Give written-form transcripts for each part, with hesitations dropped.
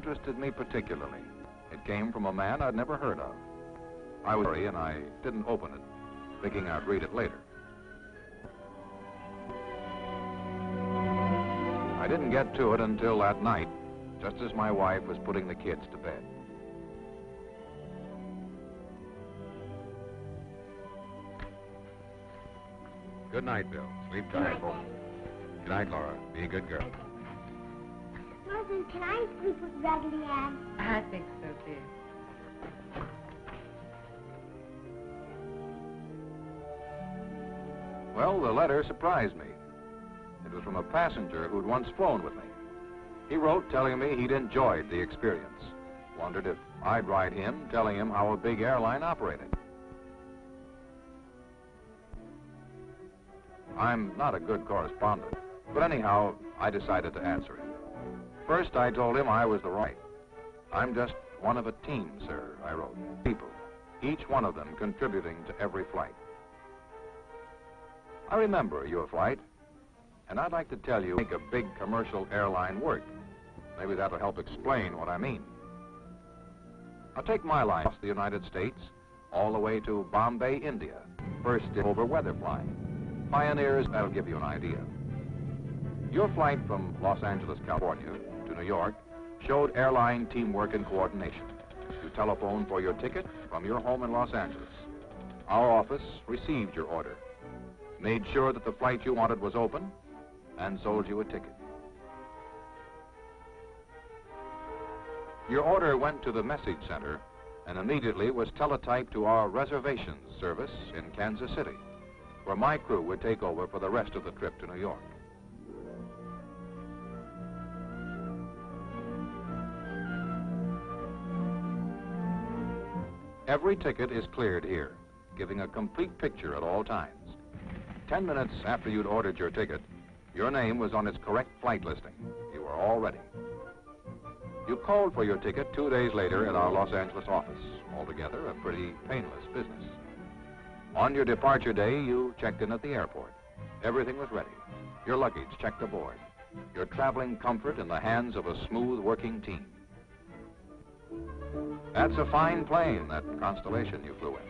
interested me particularly. It came from a man I'd never heard of. I was sorry and I didn't open it, thinking I'd read it later. I didn't get to it until that night, just as my wife was putting the kids to bed. Good night, Bill. Sleep tight. Good night, Laura. Be a good girl. Mother, can I sleep with Raggedy Ann? I think so, dear. Well, the letter surprised me. It was from a passenger who'd once flown with me. He wrote telling me he'd enjoyed the experience. Wondered if I'd write him telling him how a big airline operated. I'm not a good correspondent, but anyhow, I decided to answer him. First, I told him I was the right. I'm just one of a team, sir, I wrote. People, each one of them contributing to every flight. I remember your flight, and I'd like to tell you make a big commercial airline work. Maybe that'll help explain what I mean. I'll take my line across the United States all the way to Bombay, India. First over weather flying. Pioneers, that'll give you an idea. Your flight from Los Angeles, California to New York showed airline teamwork and coordination. You telephoned for your ticket from your home in Los Angeles. Our office received your order, made sure that the flight you wanted was open, and sold you a ticket. Your order went to the message center and immediately was teletyped to our reservations service in Kansas City, where my crew would take over for the rest of the trip to New York. Every ticket is cleared here, giving a complete picture at all times. 10 minutes after you'd ordered your ticket, your name was on its correct flight listing. You were all ready. You called for your ticket 2 days later at our Los Angeles office. Altogether, a pretty painless business. On your departure day, you checked in at the airport. Everything was ready. Your luggage checked aboard. Your traveling comfort in the hands of a smooth working team. That's a fine plane, that Constellation you flew in.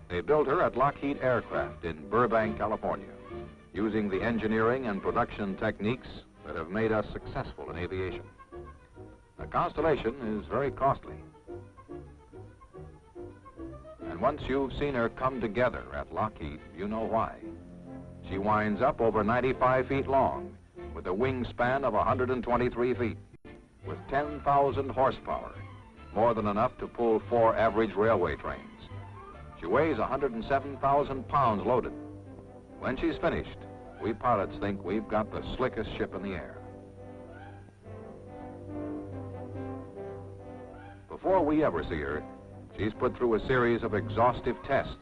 They built her at Lockheed Aircraft in Burbank, California, using the engineering and production techniques that have made us successful in aviation. A Constellation is very costly. And once you've seen her come together at Lockheed, you know why. She winds up over 95 feet long, with a wingspan of 123 feet, with 10,000 horsepower, more than enough to pull 4 average railway trains. She weighs 107,000 pounds loaded. When she's finished, we pilots think we've got the slickest ship in the air. Before we ever see her, she's put through a series of exhaustive tests.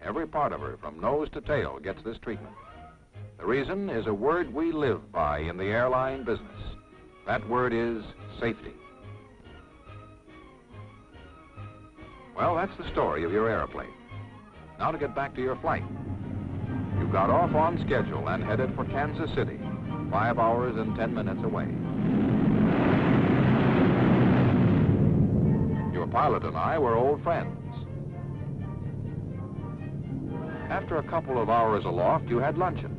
Every part of her, from nose to tail, gets this treatment. The reason is a word we live by in the airline business. That word is safety. Well, that's the story of your airplane. Now to get back to your flight. You got off on schedule and headed for Kansas City, 5 hours and 10 minutes away. Your pilot and I were old friends. After a couple of hours aloft, you had luncheon.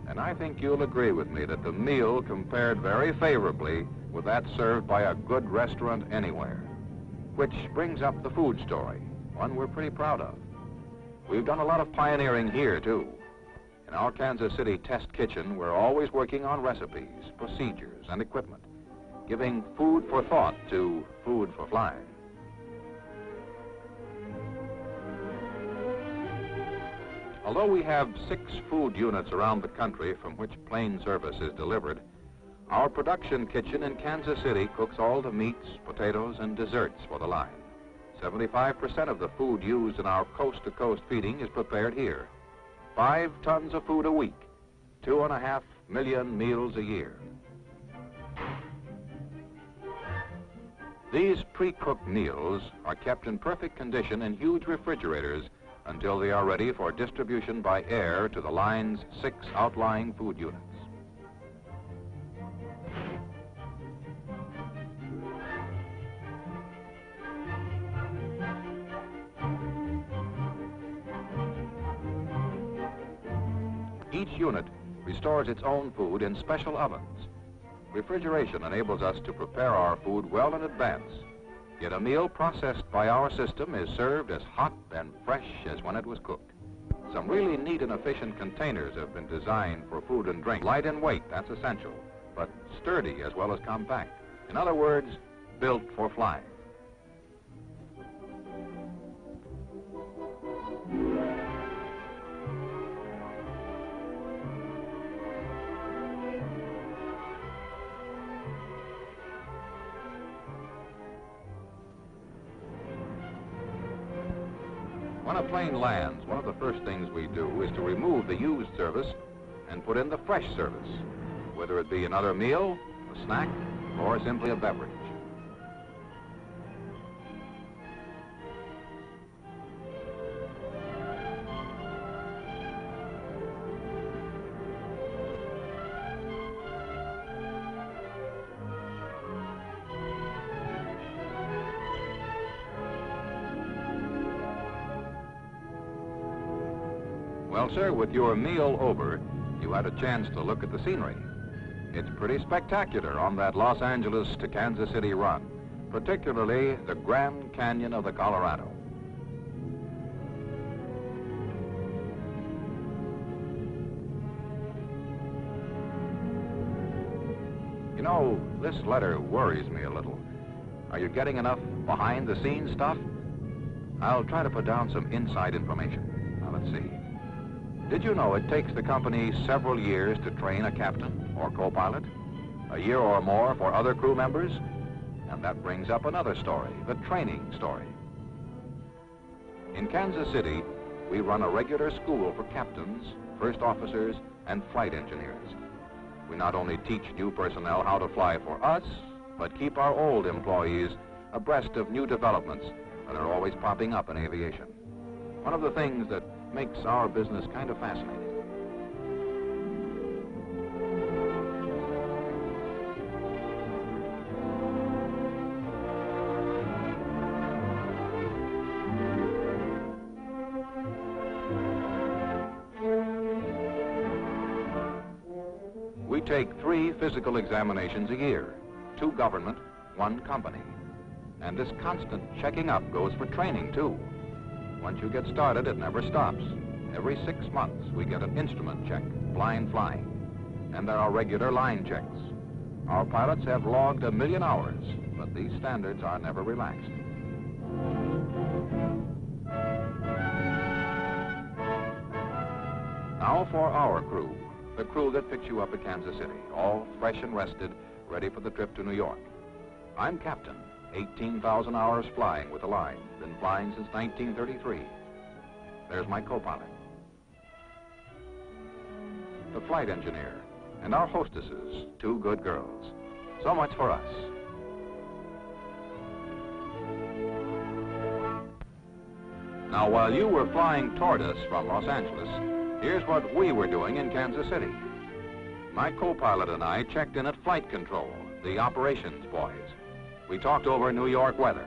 And I think you'll agree with me that the meal compared very favorably with that served by a good restaurant anywhere. Which brings up the food story, one we're pretty proud of. We've done a lot of pioneering here, too. In our Kansas City test kitchen, we're always working on recipes, procedures, and equipment, giving food for thought to food for flying. Although we have 6 food units around the country from which plane service is delivered, our production kitchen in Kansas City cooks all the meats, potatoes, and desserts for the line. 75% of the food used in our coast-to-coast feeding is prepared here. 5 tons of food a week, 2.5 million meals a year. These pre-cooked meals are kept in perfect condition in huge refrigerators until they are ready for distribution by air to the line's 6 outlying food units. Each unit restores its own food in special ovens. Refrigeration enables us to prepare our food well in advance, yet a meal processed by our system is served as hot and fresh as when it was cooked. Some really neat and efficient containers have been designed for food and drink. Light in weight, that's essential, but sturdy as well as compact. In other words, built for flying. When a plane lands, one of the first things we do is to remove the used service and put in the fresh service, whether it be another meal, a snack, or simply a beverage. Well, sir, with your meal over, you had a chance to look at the scenery. It's pretty spectacular on that Los Angeles to Kansas City run, particularly the Grand Canyon of the Colorado. You know, this letter worries me a little. Are you getting enough behind-the-scenes stuff? I'll try to put down some inside information. Now, let's see. Did you know it takes the company several years to train a captain or co-pilot? A year or more for other crew members? And that brings up another story, the training story. In Kansas City, we run a regular school for captains, first officers, and flight engineers. We not only teach new personnel how to fly for us, but keep our old employees abreast of new developments that are always popping up in aviation. One of the things that makes our business kind of fascinating. We take 3 physical examinations a year, 2 government, 1 company. And this constant checking up goes for training, too. Once you get started, it never stops. Every 6 months, we get an instrument check, blind flying. And there are regular line checks. Our pilots have logged 1 million hours, but these standards are never relaxed. Now for our crew, the crew that picks you up at Kansas City, all fresh and rested, ready for the trip to New York. I'm captain. 18,000 hours flying with the line. Been flying since 1933. There's my co-pilot. The flight engineer, and our hostesses, 2 good girls. So much for us. Now, while you were flying toward us from Los Angeles, here's what we were doing in Kansas City. My co-pilot and I checked in at flight control, the operations boys. We talked over New York weather,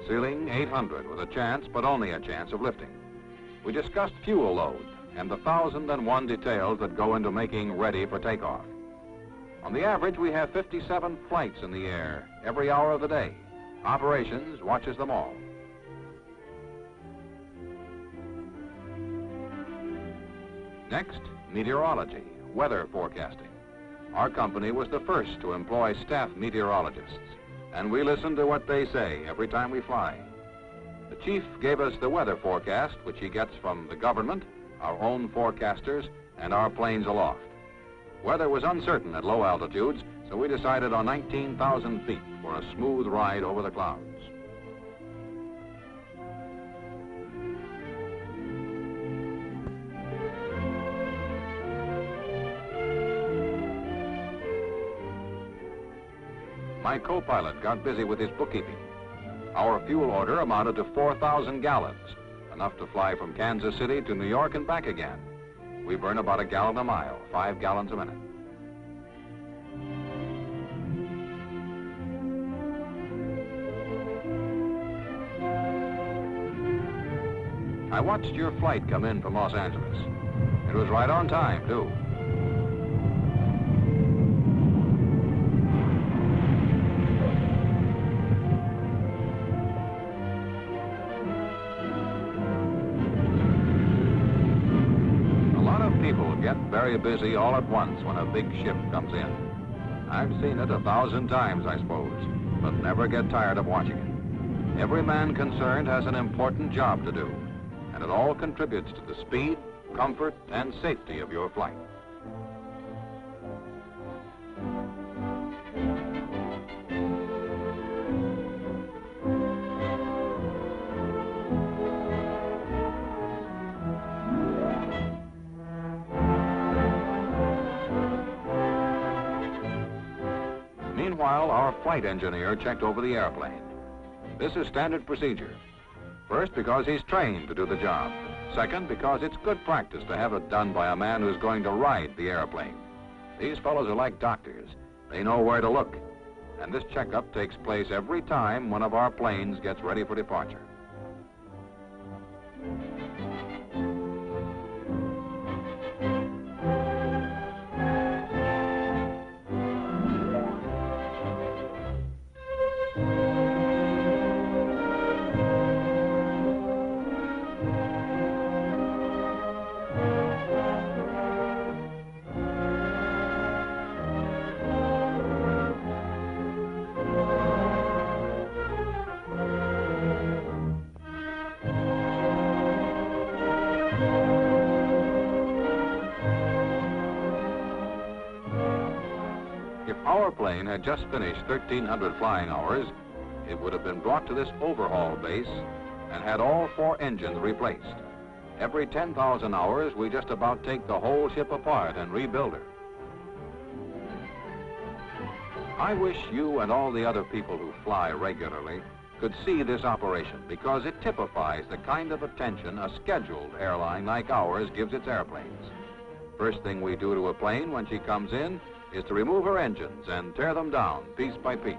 ceiling 800 with a chance, but only a chance of lifting. We discussed fuel load and the 1,001 details that go into making ready for takeoff. On the average, we have 57 flights in the air every hour of the day. Operations watches them all. Next, meteorology, weather forecasting. Our company was the first to employ staff meteorologists, and we listen to what they say every time we fly. The chief gave us the weather forecast, which he gets from the government, our own forecasters, and our planes aloft. Weather was uncertain at low altitudes, so we decided on 19,000 feet for a smooth ride over the clouds. My co-pilot got busy with his bookkeeping. Our fuel order amounted to 4,000 gallons, enough to fly from Kansas City to New York and back again. We burn about 1 gallon a mile, 5 gallons a minute. I watched your flight come in from Los Angeles. It was right on time, too. A lot of people get very busy all at once when a big ship comes in. I've seen it 1,000 times, I suppose, but never get tired of watching it. Every man concerned has an important job to do, and it all contributes to the speed, comfort, and safety of your flight. Meanwhile, our flight engineer checked over the airplane. This is standard procedure. First, because he's trained to do the job. Second, because it's good practice to have it done by a man who's going to ride the airplane. These fellows are like doctors. They know where to look. And this checkup takes place every time one of our planes gets ready for departure. If our plane had just finished 1,300 flying hours, it would have been brought to this overhaul base and had all 4 engines replaced. Every 10,000 hours, we just about take the whole ship apart and rebuild her. I wish you and all the other people who fly regularly could see this operation, because it typifies the kind of attention a scheduled airline like ours gives its airplanes. First thing we do to a plane when she comes in is to remove her engines and tear them down piece by piece.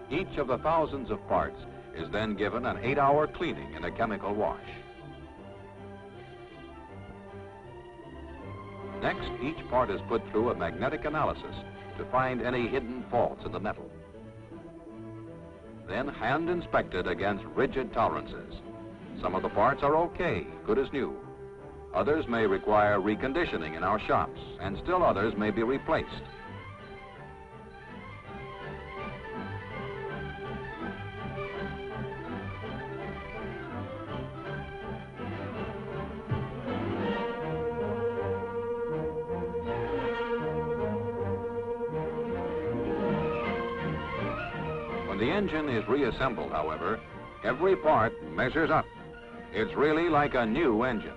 Each of the thousands of parts is then given an 8-hour cleaning in a chemical wash. Next, each part is put through a magnetic analysis to find any hidden faults in the metal. Then hand inspected against rigid tolerances. Some of the parts are okay, good as new. Others may require reconditioning in our shops, and still others may be replaced. When the engine is reassembled, however, every part measures up. It's really like a new engine.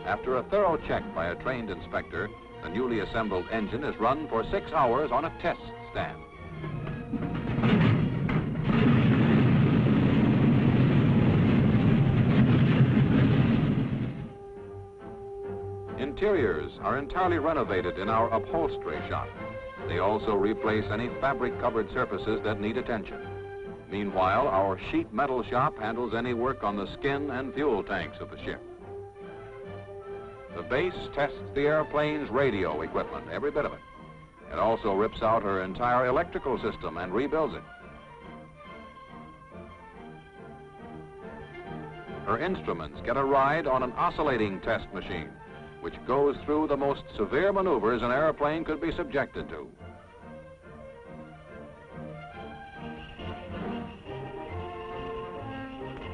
After a thorough check by a trained inspector, the newly assembled engine is run for 6 hours on a test stand. Interiors are entirely renovated in our upholstery shop. They also replace any fabric-covered surfaces that need attention. Meanwhile, our sheet metal shop handles any work on the skin and fuel tanks of the ship. The base tests the airplane's radio equipment, every bit of it. It also rips out her entire electrical system and rebuilds it. Her instruments get a ride on an oscillating test machine, which goes through the most severe maneuvers an airplane could be subjected to.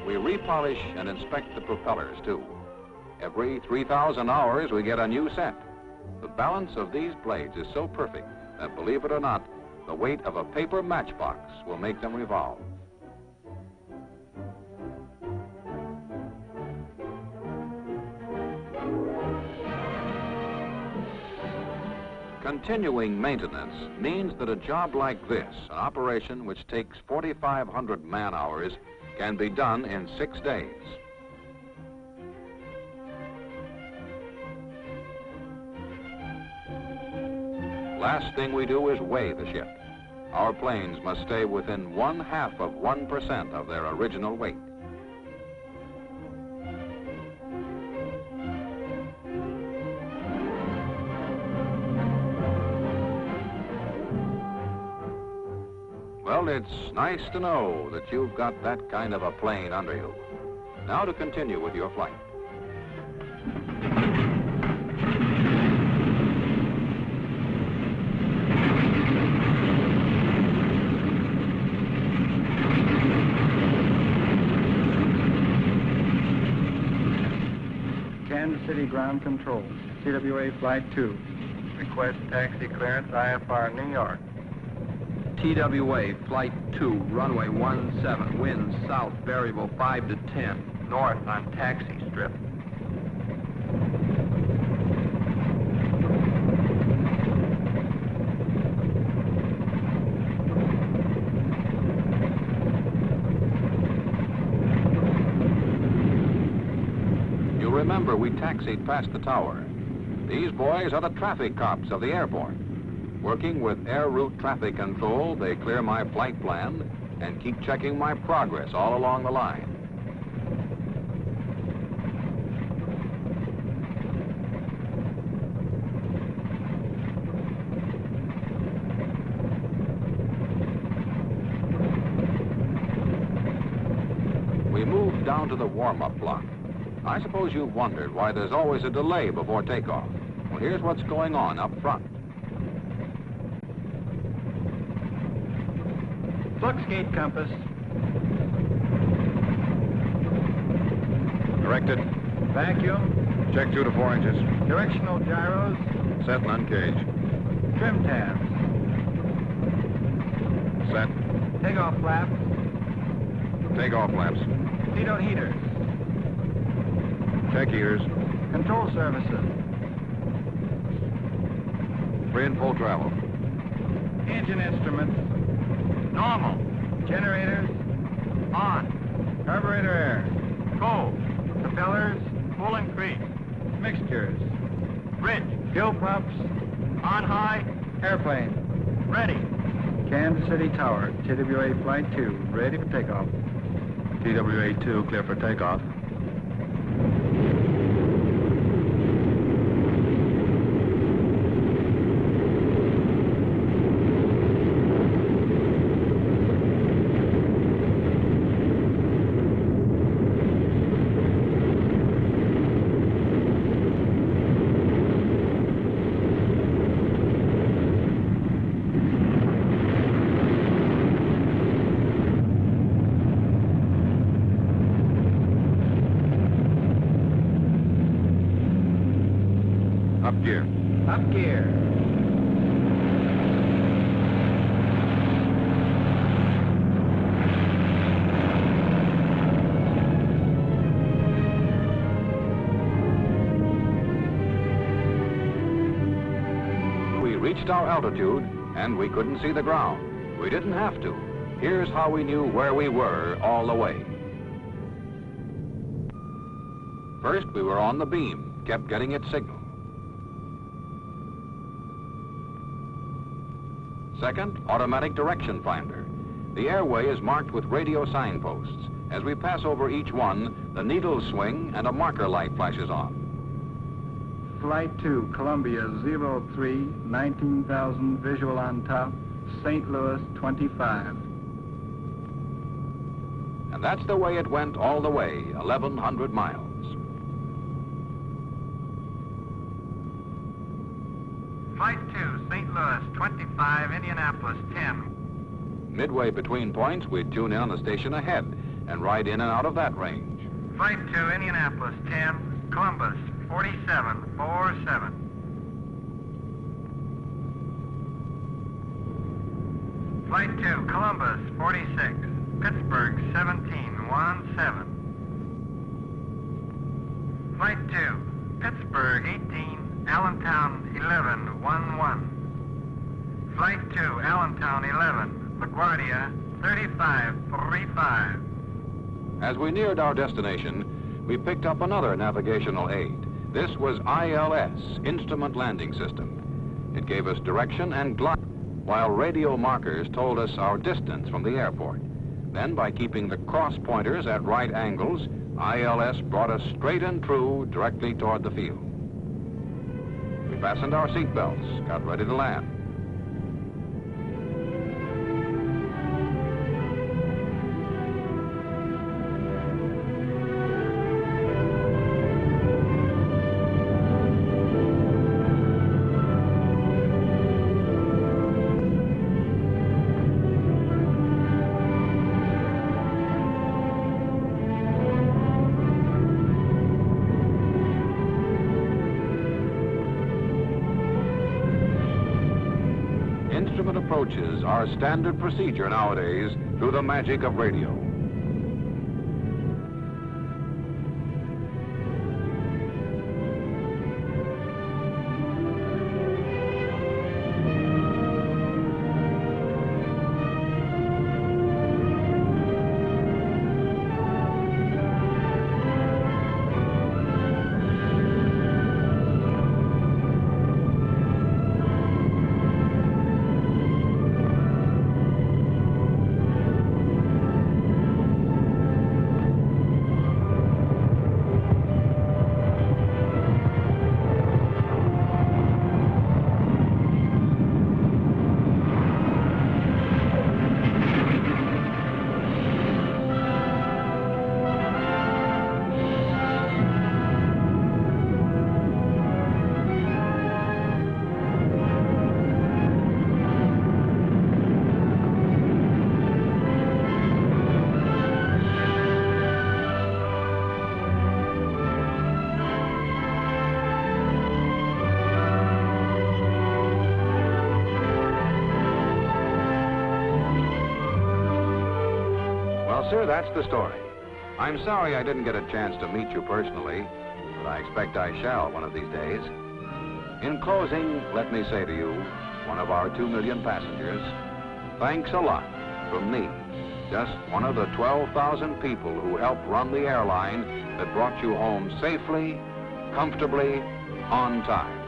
We repolish and inspect the propellers, too. Every 3,000 hours, we get a new set. The balance of these blades is so perfect that, believe it or not, the weight of a paper matchbox will make them revolve. Continuing maintenance means that a job like this, an operation which takes 4,500 man-hours, can be done in 6 days. Last thing we do is weigh the ship. Our planes must stay within 1/2 of 1% of their original weight. Well, it's nice to know that you've got that kind of a plane under you. Now to continue with your flight. Kansas City Ground Control, TWA Flight 2. Request taxi clearance, IFR, New York. TWA Flight 2, runway 17, wind south, variable 5 to 10, north on taxi strip. You remember we taxied past the tower. These boys are the traffic cops of the airport. Working with air route traffic control, they clear my flight plan and keep checking my progress all along the line. We moved down to the warm-up block. I suppose you've wondered why there's always a delay before takeoff. Well, here's what's going on up front. Fluxgate compass. Directed. Vacuum. Check 2 to 4 inches. Directional gyros. Set and uncage. Trim tabs. Set. Takeoff flaps. Takeoff flaps. Pitot heaters. Check heaters. Control services. Free and full travel. Engine instruments. Normal. Generators. On. Carburetor air. Cold. Propellers. Full increase. Mixtures. Bridge. Fuel pumps. On high. Airplane. Ready. Kansas City Tower, TWA Flight 2, ready for takeoff. TWA 2, clear for takeoff. Up gear. Up gear. We reached our altitude, and we couldn't see the ground. We didn't have to. Here's how we knew where we were all the way. First, we were on the beam, kept getting its signal. Second, automatic direction finder. The airway is marked with radio signposts. As we pass over each one, the needles swing and a marker light flashes on. Flight 2, Columbia 03, 19,000, visual on top, St. Louis 25. And that's the way it went all the way, 1,100 miles. Flight 2, St. Louis 25, Indianapolis 10. Midway between points, we'd tune in on the station ahead and ride in and out of that range. Flight 2, Indianapolis 10, Columbus 4747. Flight 2, Columbus 46, Pittsburgh 1717. Flight 2, Pittsburgh 18, Allentown 1111. Flight 2, Allentown 11, LaGuardia 3535. As we neared our destination, we picked up another navigational aid. This was ILS, Instrument Landing System. It gave us direction and glide, while radio markers told us our distance from the airport. Then, by keeping the cross pointers at right angles, ILS brought us straight and true directly toward the field. We fastened our seat belts, got ready to land. Instrument approaches are standard procedure nowadays through the magic of radio. Well, sir, that's the story. I'm sorry I didn't get a chance to meet you personally, but I expect I shall one of these days. In closing, let me say to you, one of our 2 million passengers, thanks a lot from me, just one of the 12,000 people who helped run the airline that brought you home safely, comfortably, on time.